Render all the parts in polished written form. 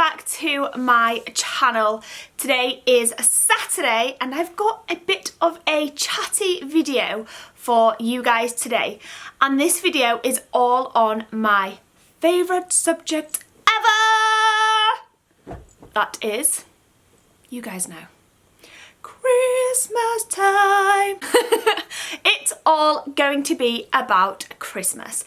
back to my channel. Today is Saturday and I've got a bit of a chatty video for you guys today, and this video is all on my favourite subject ever. That is, you guys know, Christmas time. It's all going to be about Christmas.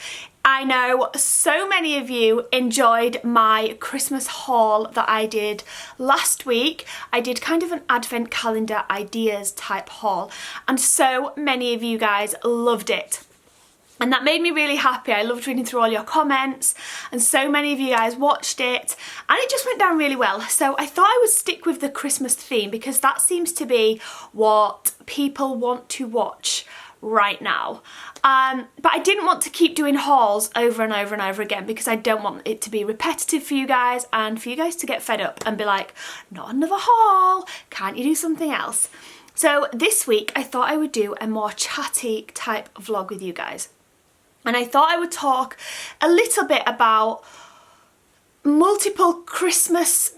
I know so many of you enjoyed my Christmas haul that I did last week. I did kind of an advent calendar ideas type haul, and so many of you guys loved it. And that made me really happy. I loved reading through all your comments, and so many of you guys watched it, and it just went down really well. So I thought I would stick with the Christmas theme because that seems to be what people want to watch right now. But I didn't want to keep doing hauls over and over and over again because I don't want it to be repetitive for you guys and for you guys to get fed up and be like, not another haul, can't you do something else? So this week I thought I would do a more chatty type vlog with you guys. And I thought I would talk a little bit about multiple Christmas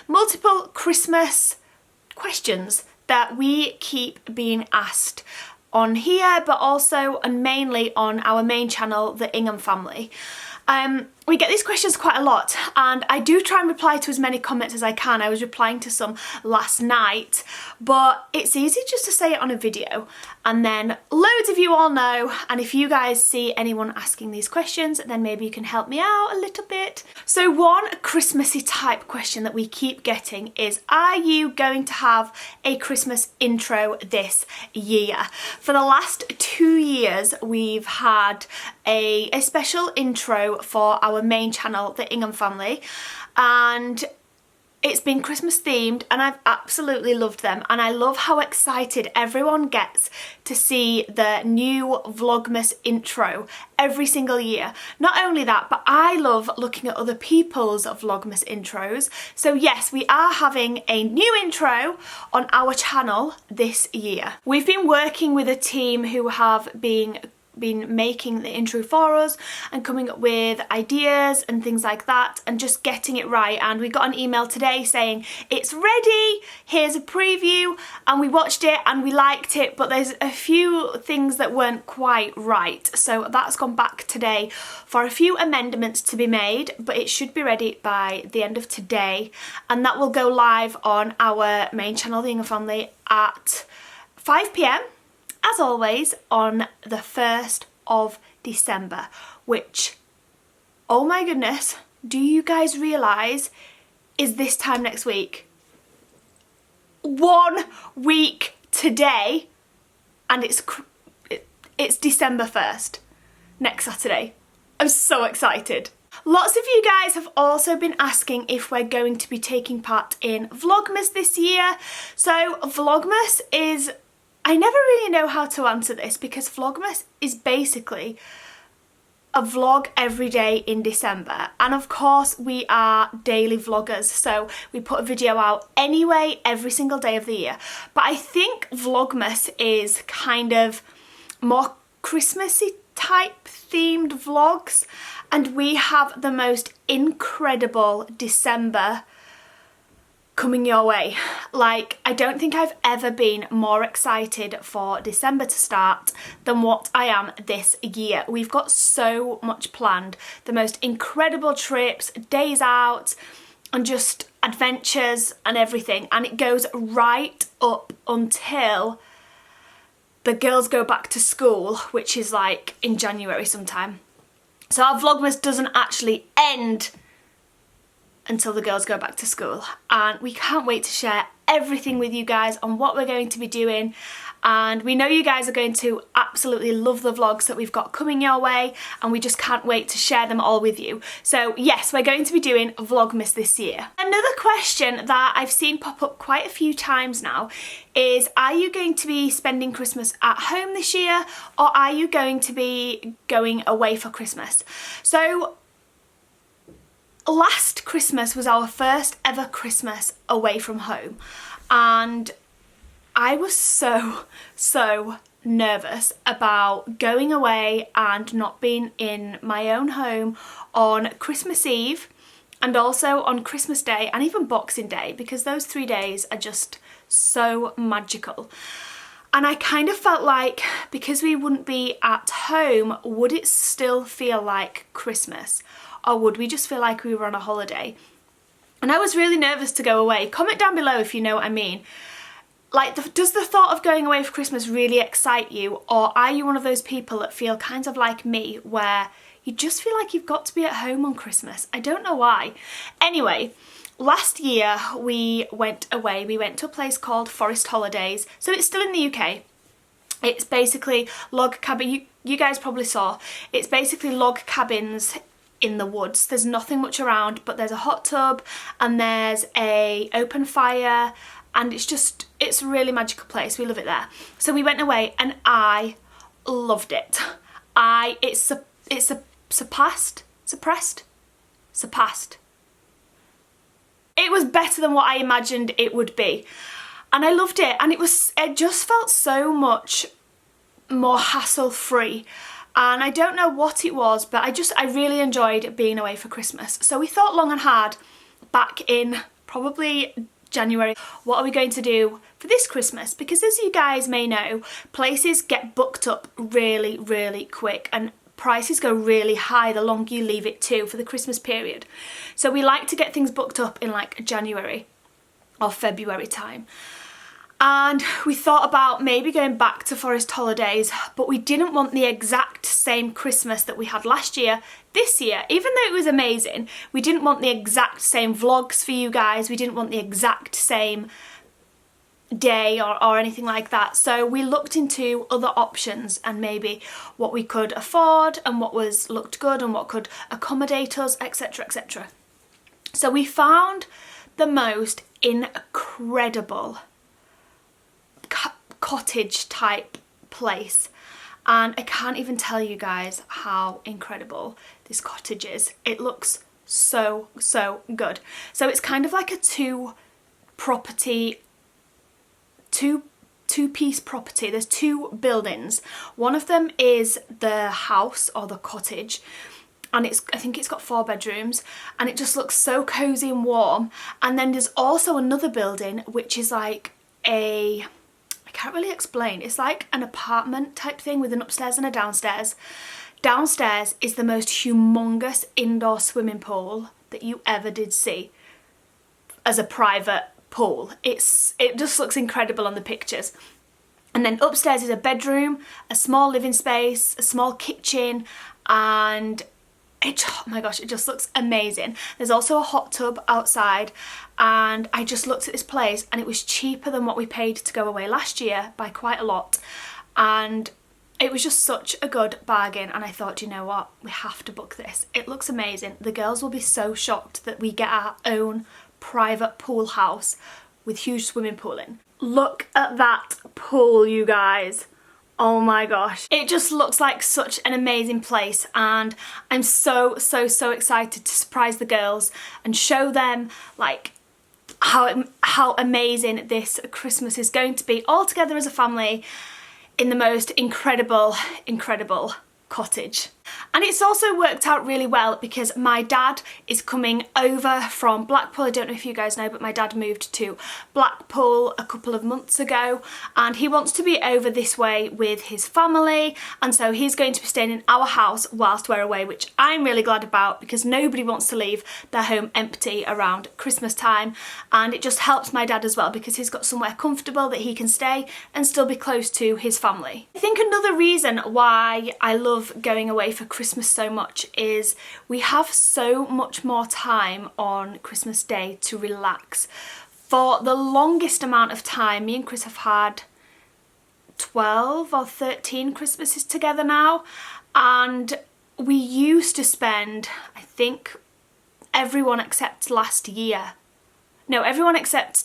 multiple Christmas questions that we keep being asked on here, but also and mainly on our main channel, the Ingham family. We get these questions quite a lot, and I do try and reply to as many comments as I can. I was replying to some last night, but it's easy just to say it on a video, and then loads of you all know, and if you guys see anyone asking these questions, then maybe you can help me out a little bit. So one Christmassy type question that we keep getting is, are you going to have a Christmas intro this year? For the last 2 years, we've had a special intro for our main channel, the Ingham family, and it's been Christmas themed, and I've absolutely loved them, and I love how excited everyone gets to see the new Vlogmas intro every single year. Not only that, but I love looking at other people's Vlogmas intros. So yes, we are having a new intro on our channel this year. We've been working with a team who have been making the intro for us and coming up with ideas and things like that and just getting it right, and we got an email today saying it's ready, here's a preview, and we watched it and we liked it, but there's a few things that weren't quite right, so that's gone back today for a few amendments to be made, but it should be ready by the end of today, and that will go live on our main channel, the Ingham family, at 5 PM as always on the 1st of December, which, oh my goodness, do you guys realise is this time next week? 1 week today, and it's December 1st, next Saturday. I'm so excited. Lots of you guys have also been asking if we're going to be taking part in Vlogmas this year. So Vlogmas is, I never really know how to answer this because Vlogmas is basically a vlog every day in December, and of course we are daily vloggers, so we put a video out anyway every single day of the year. But I think Vlogmas is kind of more Christmassy type themed vlogs, and we have the most incredible December coming your way. Like, I don't think I've ever been more excited for December to start than what I am this year. We've got so much planned. The most incredible trips, days out, and just adventures and everything. And it goes right up until the girls go back to school, which is like in January sometime. So our Vlogmas doesn't actually end until the girls go back to school, and we can't wait to share everything with you guys on what we're going to be doing, and we know you guys are going to absolutely love the vlogs that we've got coming your way, and we just can't wait to share them all with you. So yes, we're going to be doing Vlogmas this year. Another question that I've seen pop up quite a few times now is, are you going to be spending Christmas at home this year, or are you going to be going away for Christmas? So last Christmas was our first ever Christmas away from home, and I was so nervous about going away and not being in my own home on Christmas Eve and also on Christmas Day and even Boxing Day, because those 3 days are just so magical. And I kind of felt like, because we wouldn't be at home, would it still feel like Christmas? Or would we just feel like we were on a holiday? And I was really nervous to go away. Comment down below if you know what I mean. Like, does the thought of going away for Christmas really excite you? Or are you one of those people that feel kind of like me, where you just feel like you've got to be at home on Christmas? I don't know why. Anyway, last year we went away. We went to a place called Forest Holidays. So it's still in the UK. It's basically log cabin. You guys probably saw. It's basically log cabins in the woods. There's nothing much around, but there's a hot tub and there's a open fire, and it's a really magical place. We love it there. So we went away and I loved it. It's surpassed. It was better than what I imagined it would be. And I loved it, and it just felt so much more hassle-free. And I don't know what it was, but I really enjoyed being away for Christmas. So we thought long and hard back in probably January, what are we going to do for this Christmas? Because as you guys may know, places get booked up really, really quick, and prices go really high the longer you leave it to for the Christmas period. So we like to get things booked up in like January or February time. And we thought about maybe going back to Forest Holidays, but we didn't want the exact same Christmas that we had last year this year. Even though it was amazing, we didn't want the exact same vlogs for you guys. We didn't want the exact same day or anything like that. So we looked into other options and maybe what we could afford and what looked good and what could accommodate us, etc, etc. So we found the most incredible cottage type place, and I can't even tell you guys how incredible this cottage is. It looks so good. So it's kind of like a two-piece property. There's two buildings. One of them is the house or the cottage, and I think it's got 4 bedrooms, and it just looks so cozy and warm. And then there's also another building which is like I can't really explain. It's like an apartment type thing with an upstairs and a downstairs. Downstairs is the most humongous indoor swimming pool that you ever did see as a private pool. It just looks incredible on the pictures. And then upstairs is a bedroom, a small living space, a small kitchen, and oh my gosh, it just looks amazing. There's also a hot tub outside, and I just looked at this place and it was cheaper than what we paid to go away last year by quite a lot, and it was just such a good bargain. And I thought, you know what, we have to book this. It looks amazing. The girls will be so shocked that we get our own private pool house with huge swimming pool in. Look at that pool, you guys. Oh my gosh, it just looks like such an amazing place, and I'm so excited to surprise the girls and show them like how amazing this Christmas is going to be all together as a family in the most incredible cottage. And it's also worked out really well because my dad is coming over from Blackpool. I don't know if you guys know, but my dad moved to Blackpool a couple of months ago, and he wants to be over this way with his family, and so he's going to be staying in our house whilst we're away, which I'm really glad about because nobody wants to leave their home empty around Christmas time, and it just helps my dad as well because he's got somewhere comfortable that he can stay and still be close to his family. I think another reason why I love going away for Christmas so much is we have so much more time on Christmas Day to relax. For the longest amount of time, me and Chris have had 12 or 13 Christmases together now, and we used to spend, I think, everyone except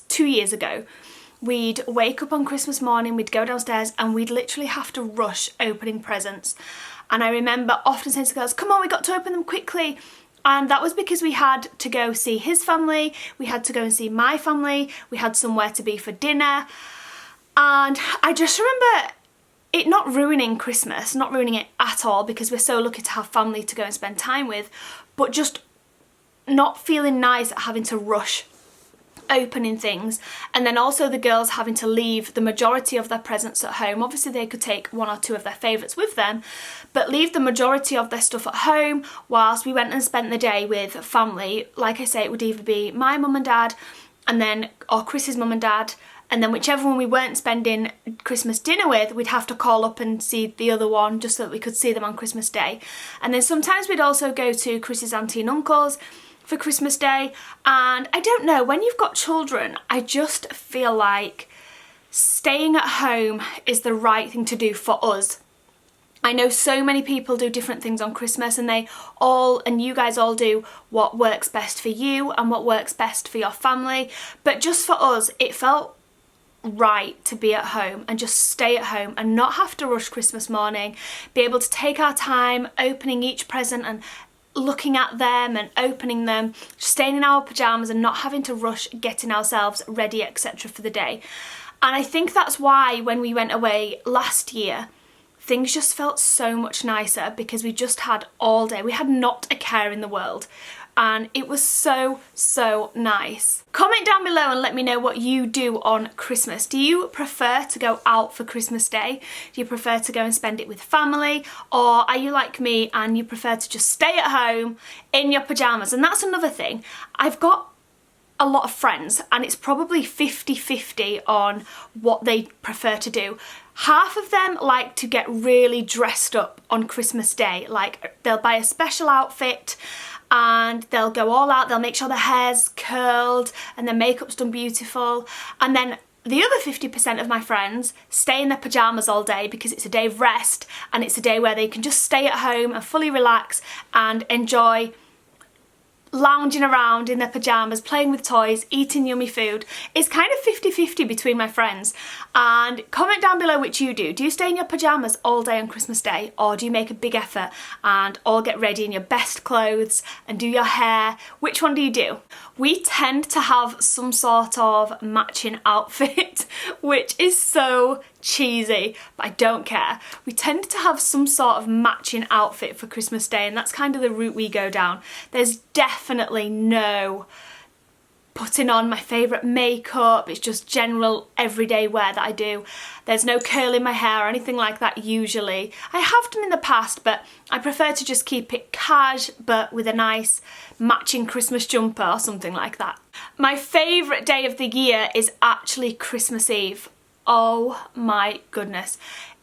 2 years ago, we'd wake up on Christmas morning, we'd go downstairs and we'd literally have to rush opening presents. And I remember often saying to the girls, come on, we got to open them quickly. And that was because we had to go see his family, we had to go and see my family, we had somewhere to be for dinner. And I just remember it not ruining Christmas, not ruining it at all, because we're so lucky to have family to go and spend time with, but just not feeling nice at having to rush opening things, and then also the girls having to leave the majority of their presents at home. Obviously they could take one or two of their favourites with them, but leave the majority of their stuff at home whilst we went and spent the day with family. Like I say, it would either be my mum and dad and then, or Chris's mum and dad, and then whichever one we weren't spending Christmas dinner with, we'd have to call up and see the other one just so that we could see them on Christmas Day. And then sometimes we'd also go to Chris's auntie and uncle's for Christmas Day. And I don't know, when you've got children, I just feel like staying at home is the right thing to do for us. I know so many people do different things on Christmas, and you guys all do what works best for you and what works best for your family. But just for us, it felt right to be at home and just stay at home and not have to rush Christmas morning, be able to take our time opening each present and looking at them and opening them, staying in our pyjamas and not having to rush getting ourselves ready, etc. for the day. And I think that's why when we went away last year, things just felt so much nicer, because we just had all day. We had not a care in the world, and it was so, so nice. Comment down below and let me know what you do on Christmas. Do you prefer to go out for Christmas Day? Do you prefer to go and spend it with family? Or are you like me and you prefer to just stay at home in your pyjamas? And that's another thing. I've got a lot of friends, and it's probably 50-50 on what they prefer to do. Half of them like to get really dressed up on Christmas Day. Like, they'll buy a special outfit and they'll go all out, they'll make sure their hair's curled and their makeup's done beautiful. And then the other 50% of my friends stay in their pyjamas all day, because it's a day of rest and it's a day where they can just stay at home and fully relax and enjoy lounging around in their pyjamas, playing with toys, eating yummy food. It's kind of 50-50 between my friends. And comment down below which you do. Do you stay in your pyjamas all day on Christmas Day, or do you make a big effort and all get ready in your best clothes and do your hair? Which one do you do? We tend to have some sort of matching outfit, which is so cheesy, but I don't care. We tend to have some sort of matching outfit for Christmas Day, and that's kind of the route we go down. There's definitely no putting on my favourite makeup, it's just general everyday wear that I do. There's no curling my hair or anything like that usually. I have done in the past, but I prefer to just keep it cash, but with a nice matching Christmas jumper or something like that. My favourite day of the year is actually Christmas Eve. Oh my goodness.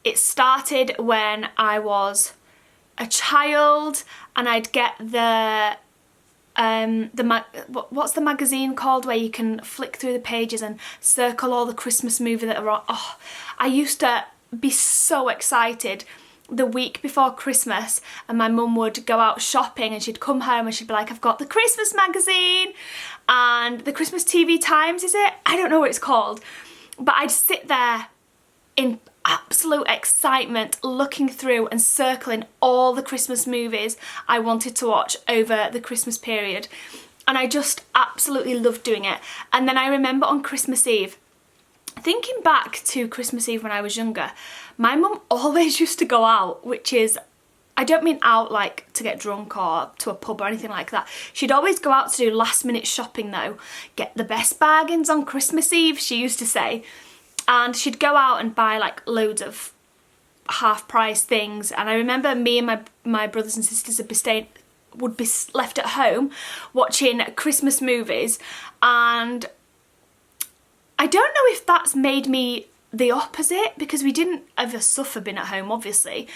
It started when I was a child, and I'd get what's the magazine called where you can flick through the pages and circle all the Christmas movies that are on. Oh, I used to be so excited the week before Christmas, and my mum would go out shopping and she'd come home and she'd be like, I've got the Christmas magazine and the Christmas TV Times, is it? I don't know what it's called. But I'd sit there in absolute excitement looking through and circling all the Christmas movies I wanted to watch over the Christmas period, and I just absolutely loved doing it. And then I remember on Christmas Eve, thinking back to Christmas Eve when I was younger, my mum always used to go out, which is, I don't mean out like to get drunk or to a pub or anything like that. She'd always go out to do last minute shopping though, get the best bargains on Christmas Eve, she used to say. And she'd go out and buy like loads of half price things. And I remember me and my brothers and sisters would be left at home watching Christmas movies. And I don't know if that's made me the opposite, because we didn't ever suffer being at home, obviously.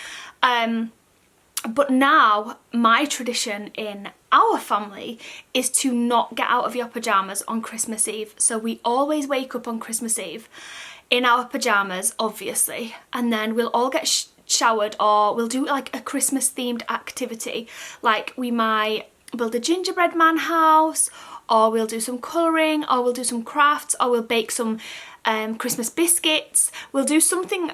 But now my tradition in our family is to not get out of your pyjamas on Christmas Eve. So we always wake up on Christmas Eve in our pyjamas, obviously, and then we'll all get showered, or we'll do like a Christmas themed activity. Like we might build a gingerbread man house, or we'll do some colouring, or we'll do some crafts, or we'll bake some Christmas biscuits. We'll do something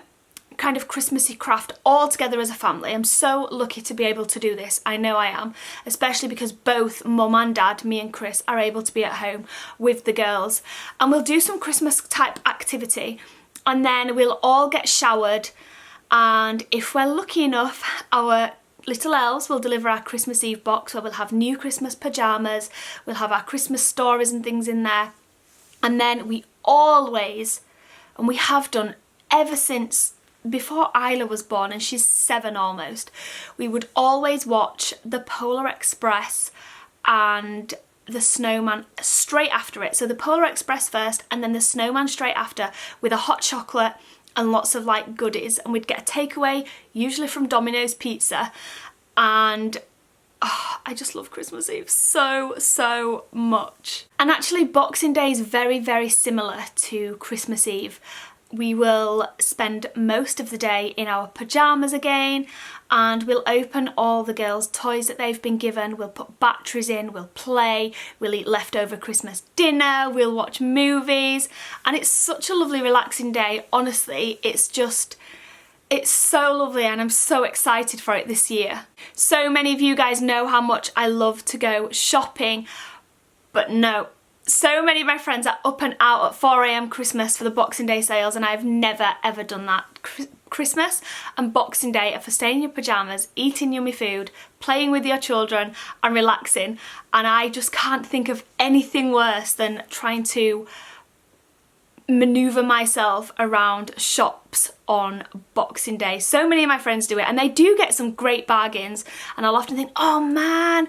kind of Christmassy craft all together as a family. I'm so lucky to be able to do this. I know I am, especially because both mum and dad, me and Chris, are able to be at home with the girls, and we'll do some Christmas type activity, and then we'll all get showered and if we're lucky enough, our little elves will deliver our Christmas Eve box where we'll have new Christmas pyjamas, we'll have our Christmas stories and things in there. And then we always, and we have done ever since before Isla was born, and she's 7 almost, we would always watch the Polar Express and the Snowman straight after it. So the Polar Express first and then the Snowman straight after, with a hot chocolate and lots of like goodies, and we'd get a takeaway, usually from Domino's Pizza, and oh, I just love Christmas Eve so much. And actually Boxing Day is very similar to Christmas Eve. We will spend most of the day in our pyjamas again, and we'll open all the girls' toys that they've been given, we'll put batteries in, we'll play, we'll eat leftover Christmas dinner, we'll watch movies, and it's such a lovely relaxing day. Honestly, it's so lovely, and I'm so excited for it this year. So many of you guys know how much I love to go shopping, but no. So many of my friends are up and out at 4 AM Christmas for the Boxing Day sales, and I've never ever done that. Christmas and Boxing Day are for staying in your pyjamas, eating yummy food, playing with your children and relaxing, and I just can't think of anything worse than trying to manoeuvre myself around shops on Boxing Day. So many of my friends do it, and they do get some great bargains, and I'll often think, oh man,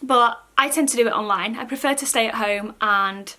but I tend to do it online. I prefer to stay at home and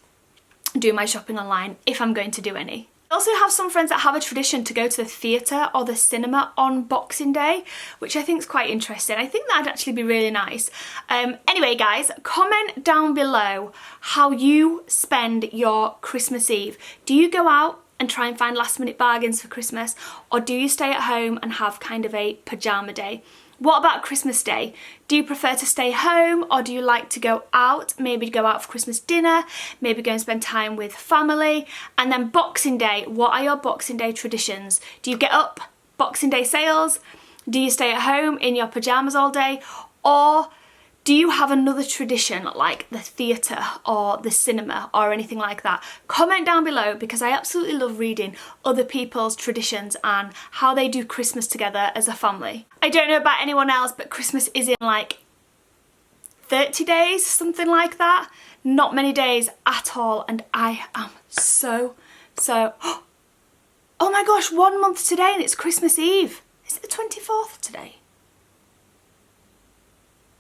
do my shopping online if I'm going to do any. I also have some friends that have a tradition to go to the theatre or the cinema on Boxing Day, which I think is quite interesting. I think that'd actually be really nice. Anyway guys, comment down below how you spend your Christmas Eve. Do you go out and try and find last minute bargains for Christmas, or do you stay at home and have kind of a pyjama day? What about Christmas Day? Do you prefer to stay home, or do you like to go out? Maybe go out for Christmas dinner, maybe go and spend time with family. And then Boxing Day, what are your Boxing Day traditions? Do you get up, Boxing Day sales? Do you stay at home in your pyjamas all day? Or do you have another tradition like the theatre or the cinema or anything like that? Comment down below, because I absolutely love reading other people's traditions and how they do Christmas together as a family. I don't know about anyone else, but Christmas is in like 30 days, something like that. Not many days at all, and I am so oh my gosh, 1 month today and it's Christmas Eve. Is it the 24th today?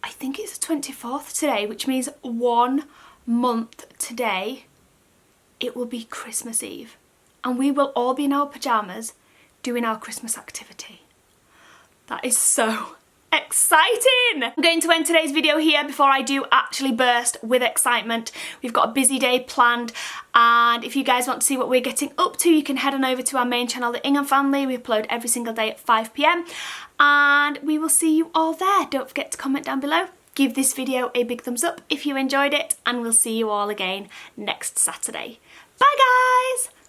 I think it's the 24th today, which means 1 month today it will be Christmas Eve, and we will all be in our pyjamas doing our Christmas activity. That is so exciting! I'm going to end today's video here before I do actually burst with excitement. We've got a busy day planned, and if you guys want to see what we're getting up to, you can head on over to our main channel, the Ingham Family. We upload every single day at 5 PM, and we will see you all there. Don't forget to comment down below. Give this video a big thumbs up if you enjoyed it, and we'll see you all again next Saturday. Bye guys!